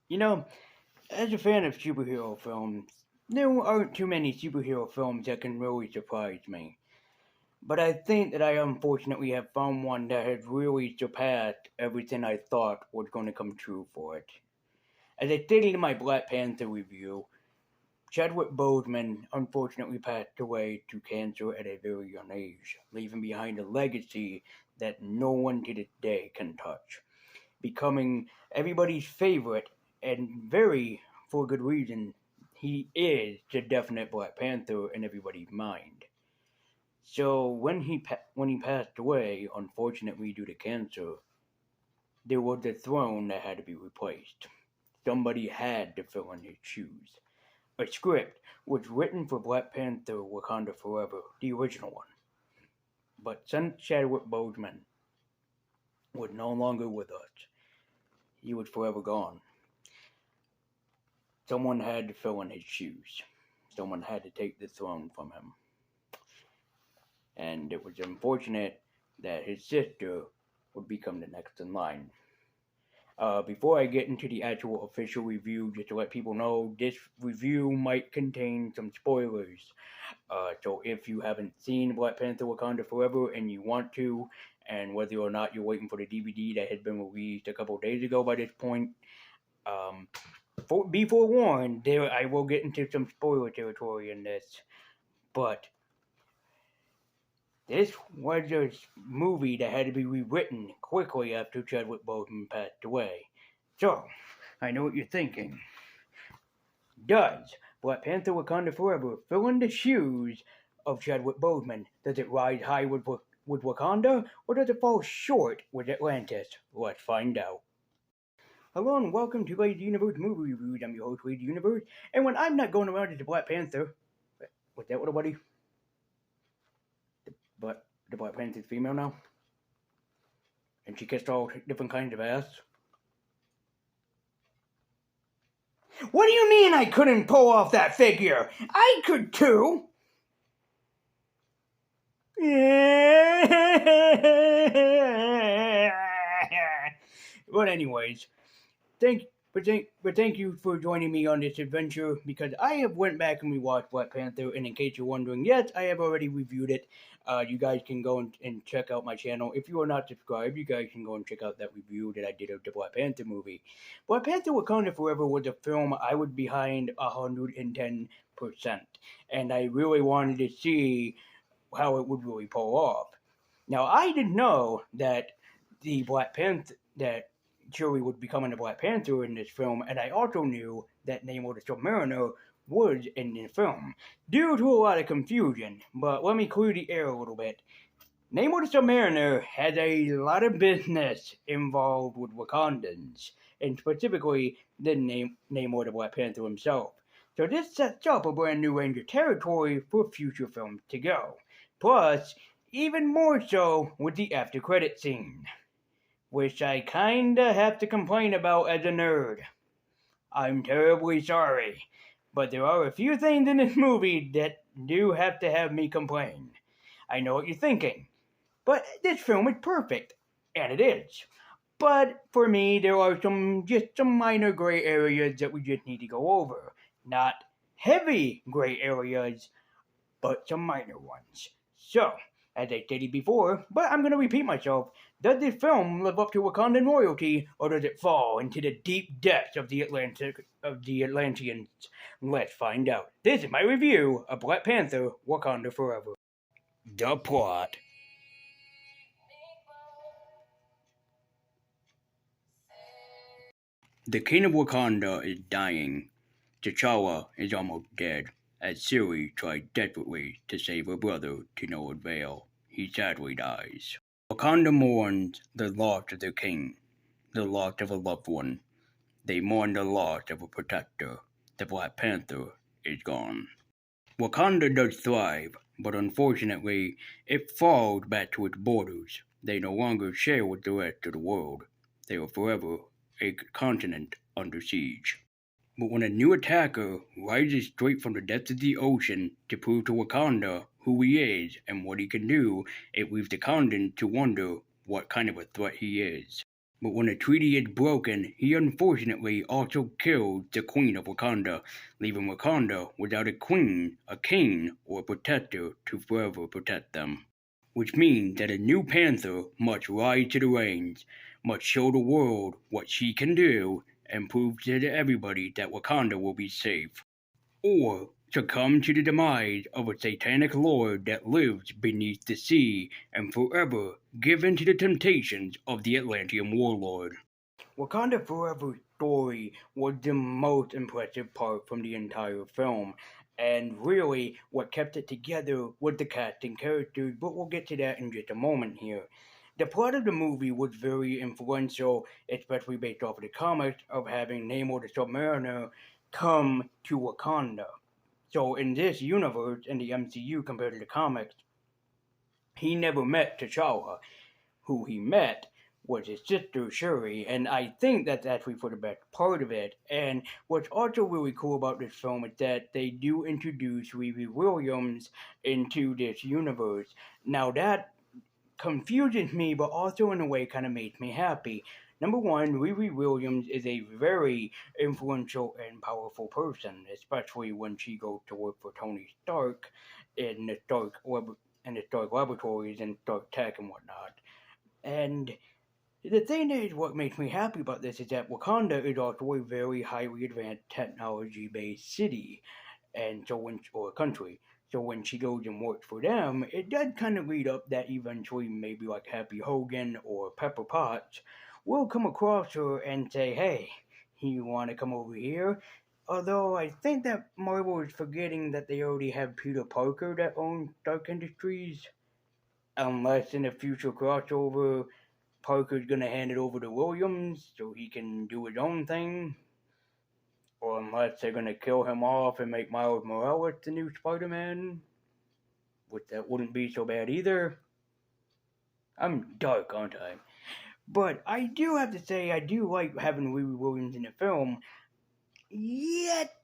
You know, as a fan of superhero films, there aren't too many superhero films that can really surprise me. But I think that I unfortunately have found one that has really surpassed everything I thought was going to come true for it. As I stated in my Black Panther review, Chadwick Boseman unfortunately passed away to cancer at a very young age, leaving behind a legacy that no one to this day can touch, becoming everybody's favorite and very for good reason. He is the definite Black Panther in everybody's mind. So when he passed away, unfortunately due to cancer, there was a throne that had to be replaced. Somebody had to fill in his shoes. A script was written for Black Panther Wakanda Forever, the original one. But since Chadwick Boseman was no longer with us, he was forever gone. Someone had to fill in his shoes. Someone had to take the throne from him. And it was unfortunate that his sister would become the next in line. Before I get into the actual official review, just to let people know, this review might contain some spoilers. So if you haven't seen Black Panther Wakanda Forever and you want to, and whether or not you're waiting for the DVD that has been released a couple days ago by this point, be forewarned, there I will get into some spoiler territory in this. But this was a movie that had to be rewritten quickly after Chadwick Boseman passed away. So, I know what you're thinking. Does Black Panther Wakanda Forever fill in the shoes of Chadwick Boseman? Does it rise high with Wakanda, or does it fall short with Atlantis? Let's find out. Hello and welcome to Lady Universe Movie Reviews. I'm your host, Lady Universe, and when I'm not going around as the Black Panther, was that what a buddy? But the Black Panther's female now? And she kissed all different kinds of ass? What do you mean I couldn't pull off that figure? I could too! But anyways, thank you for joining me on this adventure, because I have went back and rewatched Black Panther, and in case you're wondering, yes, I have already reviewed it. You guys can go and check out my channel. If you are not subscribed, you guys can go and check out that review that I did of the Black Panther movie. Black Panther Wakanda Forever was a film I was behind 110%, and I really wanted to see how it would really pull off. Now, I didn't know that the Black Panther, that Shuri would become a Black Panther in this film, and I also knew that Namor the Submariner was in the film, due to a lot of confusion. But let me clear the air a little bit. Namor the Submariner has a lot of business involved with Wakandans, and specifically the Namor the Black Panther himself. So this sets up a brand new range of territory for future films to go. Plus, even more so with the after credit scene, which I kinda have to complain about as a nerd. I'm terribly sorry, but there are a few things in this movie that do have to have me complain. I know what you're thinking, but this film is perfect, and it is. But for me, there are some minor gray areas that we just need to go over. Not heavy gray areas, but some minor ones. So, as I stated before, but I'm going to repeat myself, does this film live up to Wakandan royalty, or does it fall into the deep depths of the Atlanteans? Let's find out. This is my review of Black Panther Wakanda Forever. The plot. The king of Wakanda is dying. T'Challa is almost dead, as Shuri tried desperately to save her brother to no avail. He sadly dies. Wakanda mourns the loss of their king, the loss of a loved one. They mourn the loss of a protector. The Black Panther is gone. Wakanda does thrive, but unfortunately, it falls back to its borders. They no longer share with the rest of the world. They are forever a continent under siege. But when a new attacker rises straight from the depths of the ocean to prove to Wakanda who he is and what he can do, it leaves the continent to wonder what kind of a threat he is. But when the treaty is broken, he unfortunately also kills the Queen of Wakanda, leaving Wakanda without a queen, a king, or a protector to forever protect them. Which means that a new Panther must rise to the reins, must show the world what she can do, and prove to everybody that Wakanda will be safe. Or succumb to the demise of a satanic lord that lives beneath the sea and forever give in to the temptations of the Atlantean warlord. Wakanda Forever's story was the most impressive part from the entire film, and really what kept it together was the cast and characters, but we'll get to that in just a moment here. The plot of the movie was very influential, especially based off of the comics, of having Namor the Submariner come to Wakanda. So in this universe, in the MCU compared to the comics, he never met T'Challa. Who he met was his sister Shuri, and I think that's actually for the best part of it. And what's also really cool about this film is that they do introduce Riri Williams into this universe. Now that confuses me, but also in a way kind of makes me happy. Number one, Riri Williams is a very influential and powerful person, especially when she goes to work for Tony Stark in the Stark Laboratories and Stark Tech and whatnot. And the thing is, what makes me happy about this is that Wakanda is also a very highly advanced technology-based city, and so when or country. So when she goes and works for them, it does kind of lead up that eventually maybe like Happy Hogan or Pepper Potts will come across her and say, "Hey, you want to come over here?" Although I think that Marvel is forgetting that they already have Peter Parker that owns Stark Industries. Unless in a future crossover, Parker's gonna hand it over to Williams so he can do his own thing. Or unless they're gonna kill him off and make Miles Morales the new Spider-Man, which that wouldn't be so bad either. I'm dark, aren't I? But I do have to say, I do like having Riri Williams in the film. Yet,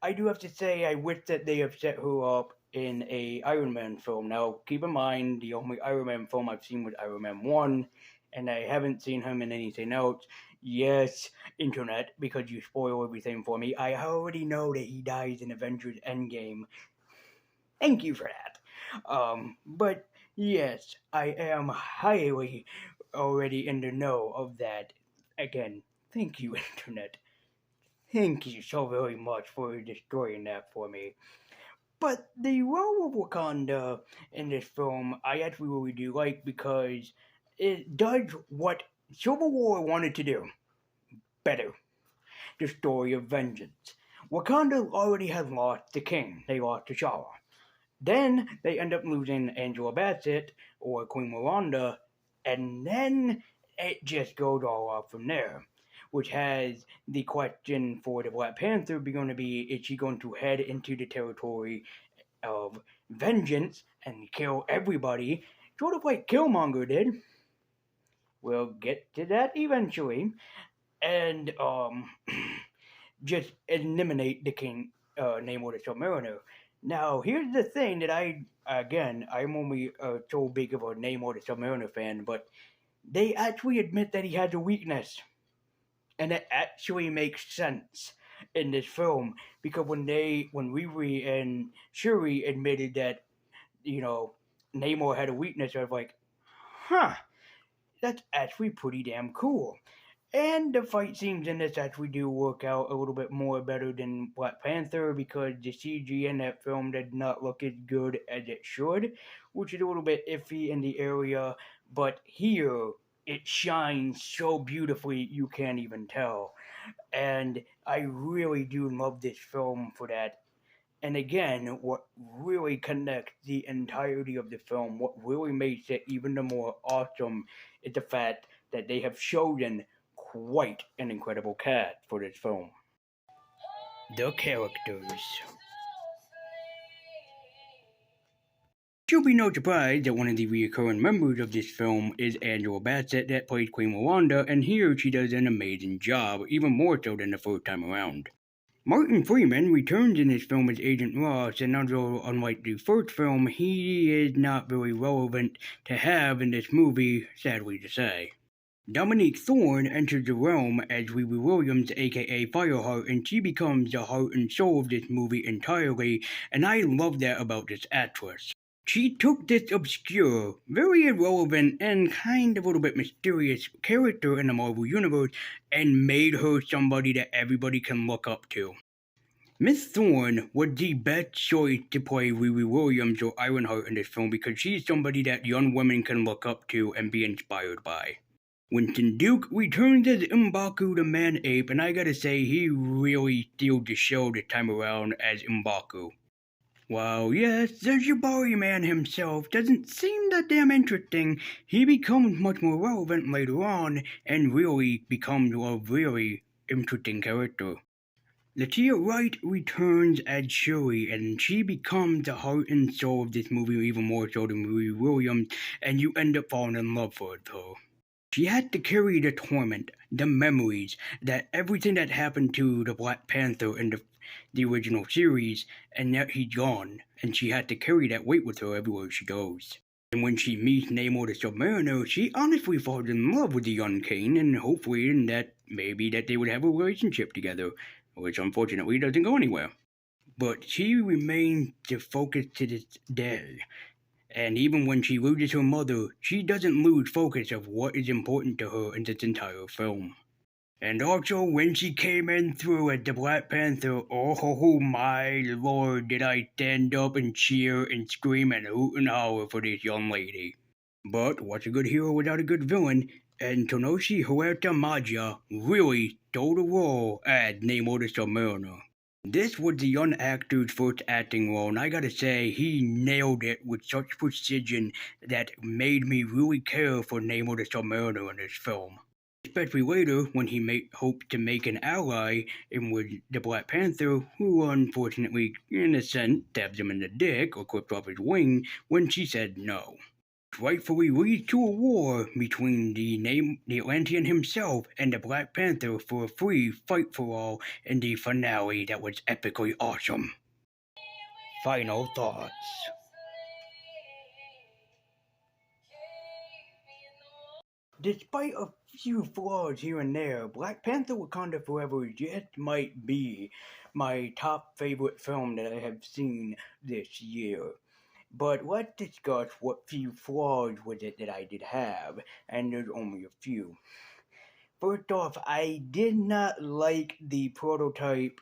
I do have to say, I wish that they have set her up in a Iron Man film. Now, keep in mind, the only Iron Man film I've seen was Iron Man 1, and I haven't seen him in anything else. Yes, Internet, because you spoil everything for me. I already know that he dies in Avengers Endgame. Thank you for that. But yes, I am highly already in the know of that. Again, thank you, Internet. Thank you so very much for destroying that for me. But the role of Wakanda in this film, I actually really do like because it does what Civil War wanted to do better. The story of vengeance. Wakanda already had lost the king. They lost T'Challa. Then they end up losing Angela Bassett or Queen Miranda, and then it just goes all off from there. Which has the question for the Black Panther be going to be: is she going to head into the territory of vengeance and kill everybody, sort of like Killmonger did? We'll get to that eventually, and just eliminate the king, Namor the Submariner. Now, here's the thing that I'm only so big of a Namor the Submariner fan, but they actually admit that he has a weakness. And it actually makes sense in this film because when Riri and Shuri admitted that, you know, Namor had a weakness, I was like, huh, that's actually pretty damn cool. And the fight scenes in this actually do work out a little bit more better than Black Panther because the CG in that film did not look as good as it should, which is a little bit iffy in the area. But here, it shines so beautifully you can't even tell. And I really do love this film for that. And again, what really connects the entirety of the film, what really makes it even the more awesome, is the fact that they have chosen quite an incredible cast for this film. The characters. It should be no surprise that one of the recurring members of this film is Angela Bassett that plays Queen Rwanda, and here she does an amazing job, even more so than the first time around. Martin Freeman returns in this film as Agent Ross, and although unlike the first film, he is not very relevant to have in this movie, sadly to say. Dominique Thorne enters the realm as Riri Williams, aka Fireheart, and she becomes the heart and soul of this movie entirely, and I love that about this actress. She took this obscure, very irrelevant, and kind of a little bit mysterious character in the Marvel Universe and made her somebody that everybody can look up to. Miss Thorne was the best choice to play Riri Williams or Ironheart in this film because she's somebody that young women can look up to and be inspired by. Winston Duke returns as M'Baku the Man-Ape, and I gotta say, he really steals the show this time around as M'Baku. While yes, the Jabari man himself doesn't seem that damn interesting, he becomes much more relevant later on and really becomes a very interesting character. Latitia Wright returns as Shuri, and she becomes the heart and soul of this movie even more so than Riri Williams, and you end up falling in love with her. She had to carry the torment, the memories, that everything that happened to the Black Panther in the original series, and yet he's gone, and she had to carry that weight with her everywhere she goes. And when she meets Namor the Submariner, she honestly falls in love with the young Kane, and hopefully that maybe that they would have a relationship together, which unfortunately doesn't go anywhere. But she remains the focus to this day. And even when she loses her mother, she doesn't lose focus of what is important to her in this entire film. And also, when she came in through as the Black Panther, oh my lord, did I stand up and cheer and scream and hoot and holler for this young lady. But what's a good hero without a good villain? And Tonoshi Huerta Magia really stole the role as Namor the Submariner. This was the young actor's first acting role, and I gotta say, he nailed it with such precision that made me really care for Namor the Submariner in this film. Especially later, when he hoped to make an ally in with the Black Panther, who unfortunately, in a sense, stabs him in the dick or clips off his wing when she said no. Rightfully leads to a war between the Atlantean himself and the Black Panther for a free fight for all in the finale that was epically awesome. Final thoughts. Despite a few flaws here and there, Black Panther Wakanda Forever just might be my top favorite film that I have seen this year. But let's discuss what few flaws with it that I did have, and there's only a few. First off, I did not like the prototype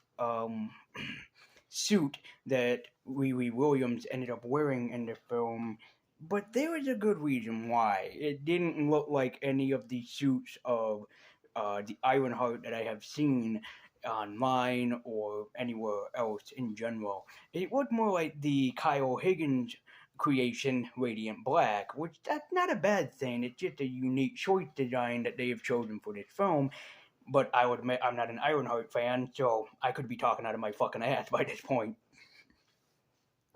suit that Riri Williams ended up wearing in the film, but there is a good reason why. It didn't look like any of the suits of the Ironheart that I have seen online or anywhere else in general. It looked more like the Kyle Higgins creation, Radiant Black, which that's not a bad thing. It's just a unique choice design that they have chosen for this film. But I would admit I'm not an Ironheart fan, so I could be talking out of my fucking ass by this point.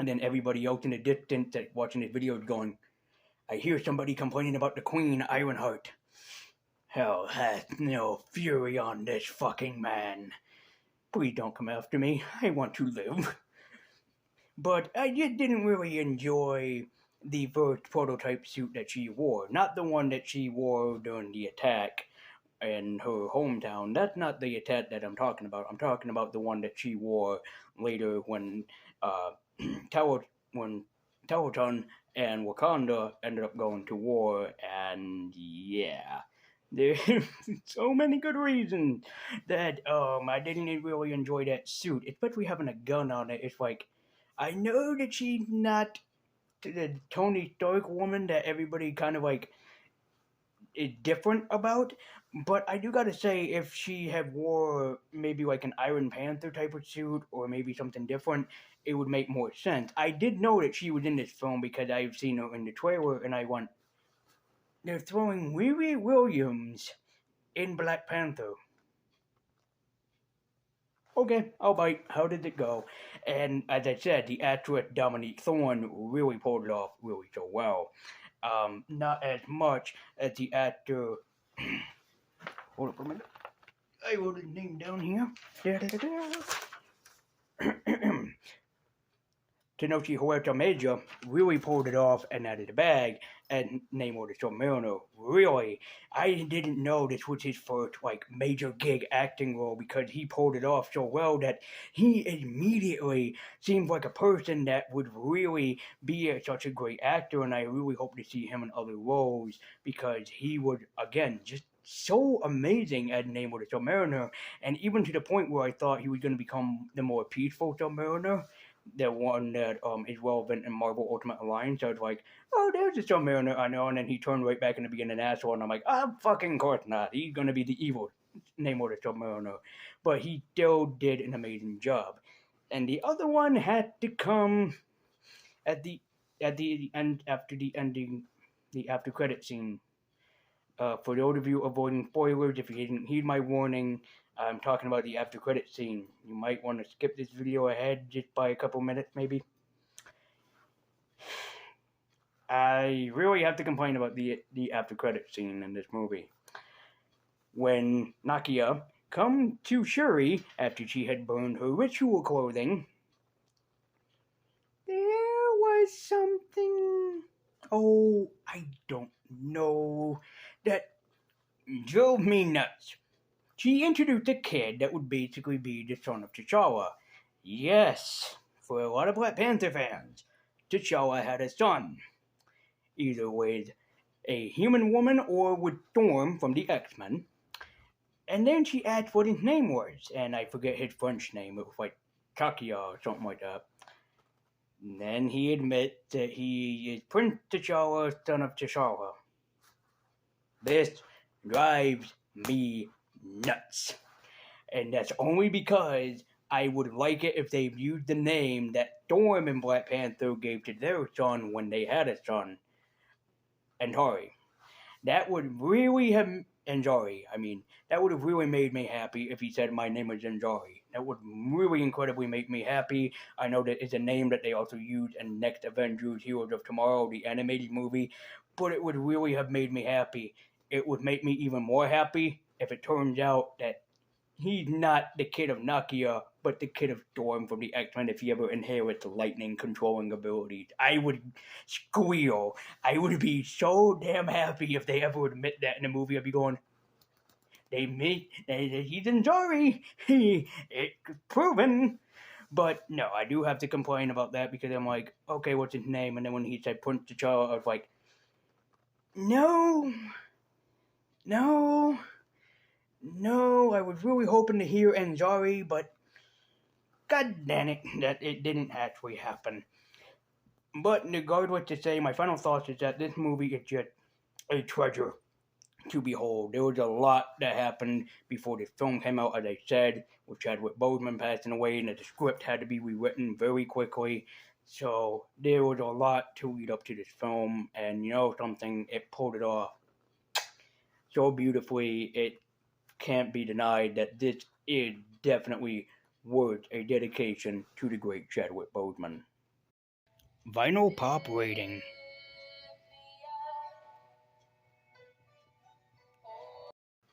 And then everybody else in the distance that watching this video is going, I hear somebody complaining about the Queen Ironheart. Hell hath no fury on this fucking man. Please don't come after me. I want to live. But I just didn't really enjoy the first prototype suit that she wore. Not the one that she wore during the attack in her hometown. That's not the attack that I'm talking about. I'm talking about the one that she wore later when when Teleton and Wakanda ended up going to war, and yeah. There's so many good reasons that I didn't really enjoy that suit, especially having a gun on it. It's like, I know that she's not the Tony Stark woman that everybody kind of like is different about, but I do gotta say, if she had wore maybe like an Iron Panther type of suit or maybe something different, it would make more sense. I did know that she was in this film because I've seen her in the trailer, and I went, they're throwing Riri Williams in Black Panther. Okay, I'll bite. How did it go? And as I said, the actress Dominique Thorne really pulled it off really so well. Not as much as the actor. Hold up for a minute. I wrote his name down here. Tenochi Huerta Major really pulled it off and out of the bag and Namor the Submariner. Really, I didn't know this was his first major gig acting role because he pulled it off so well that he immediately seemed like a person that would really be such a great actor, and I really hope to see him in other roles because he would again just so amazing as Namor the Submariner, and even to the point where I thought he was going to become the more peaceful Submariner, the one that is relevant in Marvel Ultimate Alliance. I was like, oh, there's a Submariner I know, and then he turned right back into being an asshole, and I'm like, oh, fucking course not. He's gonna be the evil Namor the Submariner, but he still did an amazing job. And the other one had to come at the end after the ending, the after credit scene. For those of you avoiding spoilers, if you didn't heed my warning, I'm talking about the after credit scene. You might want to skip this video ahead just by a couple minutes, maybe. I really have to complain about the after credit scene in this movie. When Nakia come to Shuri after she had burned her ritual clothing, there was something, oh, I don't know, that drove me nuts. She introduced a kid that would basically be the son of T'Challa. Yes, for a lot of Black Panther fans, T'Challa had a son, either with a human woman or with Storm from the X-Men. And then she asked what his name was, and I forget his French name, it was like Takia or something like that. And then he admits that he is Prince T'Challa, son of T'Challa. This drives me nuts. And that's only because I would like it if they've used the name that Storm and Black Panther gave to their son when they had a son. Antari. That would really have... Anjari, I mean. That would have really made me happy if he said my name is Anjari. That would really incredibly make me happy. I know that it's a name that they also use in Next Avengers Heroes of Tomorrow, the animated movie, but it would really have made me happy. It would make me even more happy if it turns out that he's not the kid of Nakia, but the kid of Storm from the X-Men if he ever inherits lightning controlling abilities. I would squeal. I would be so damn happy if they ever admit that in a movie. I'd be going, he's Anjari. It's proven. But no, I do have to complain about that because I'm like, okay, what's his name? And then when he said Prince T'Challa, I was like, no, I was really hoping to hear Anjari, but god damn it, that it didn't actually happen. But regardless to say, my final thoughts is that this movie is just a treasure to behold. There was a lot that happened before this film came out, as I said, with Chadwick Boseman passing away, and that the script had to be rewritten very quickly. So there was a lot to lead up to this film, and you know something, it pulled it off so beautifully. It can't be denied that this is definitely worth a dedication to the great Chadwick Boseman. Vinyl Pop Rating.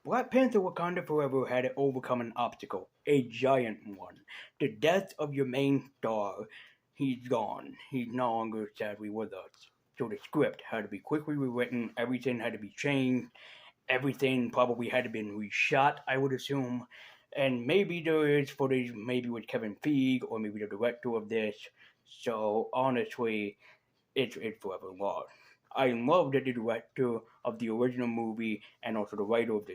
Black Panther Wakanda Forever had to overcome an obstacle, a giant one. The death of your main star. He's gone. He's no longer sadly with us. So the script had to be quickly rewritten, everything had to be changed, everything probably had to be reshot, I would assume. And maybe there is footage, maybe with Kevin Feige, or maybe the director of this. So honestly, it's forever lost. I love that the director of the original movie and also the writer of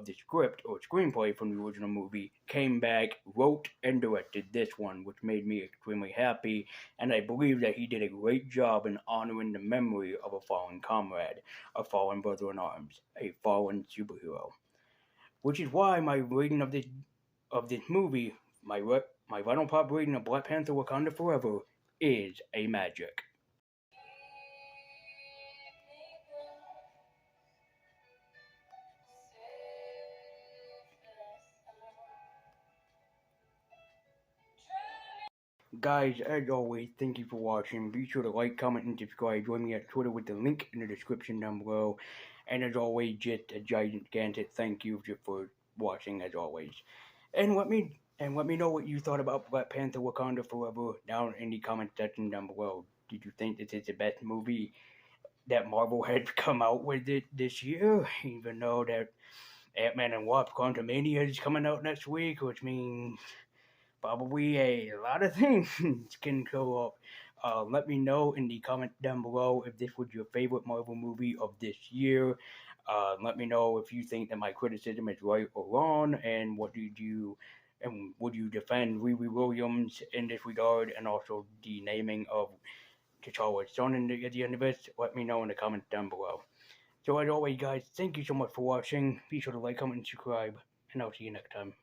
the script or screenplay from the original movie came back, wrote, and directed this one, which made me extremely happy. And I believe that he did a great job in honoring the memory of a fallen comrade, a fallen brother in arms, a fallen superhero. Which is why my rating of this movie, my Vinyl Pop rating of Black Panther Wakanda Forever, is a magic. Guys, as always, thank you for watching. Be sure to like, comment, and subscribe. Join me at Twitter with the link in the description down below. And as always, just a gigantic thank you for watching, as always. And let me And let me know what you thought about Black Panther Wakanda Forever down in the comment section down below. Did you think this is the best movie that Marvel had come out with it this year? Even though that Ant-Man and Wasp Quantumania is coming out next week, which means probably a lot of things can go up. Let me know in the comments down below if this was your favorite Marvel movie of this year. Let me know if you think that my criticism is right or wrong, and would you defend Riri Williams in this regard, and also the naming of T'Challa's son in the end of it? Let me know in the comments down below. So as always, guys, thank you so much for watching. Be sure to like, comment, and subscribe, and I'll see you next time.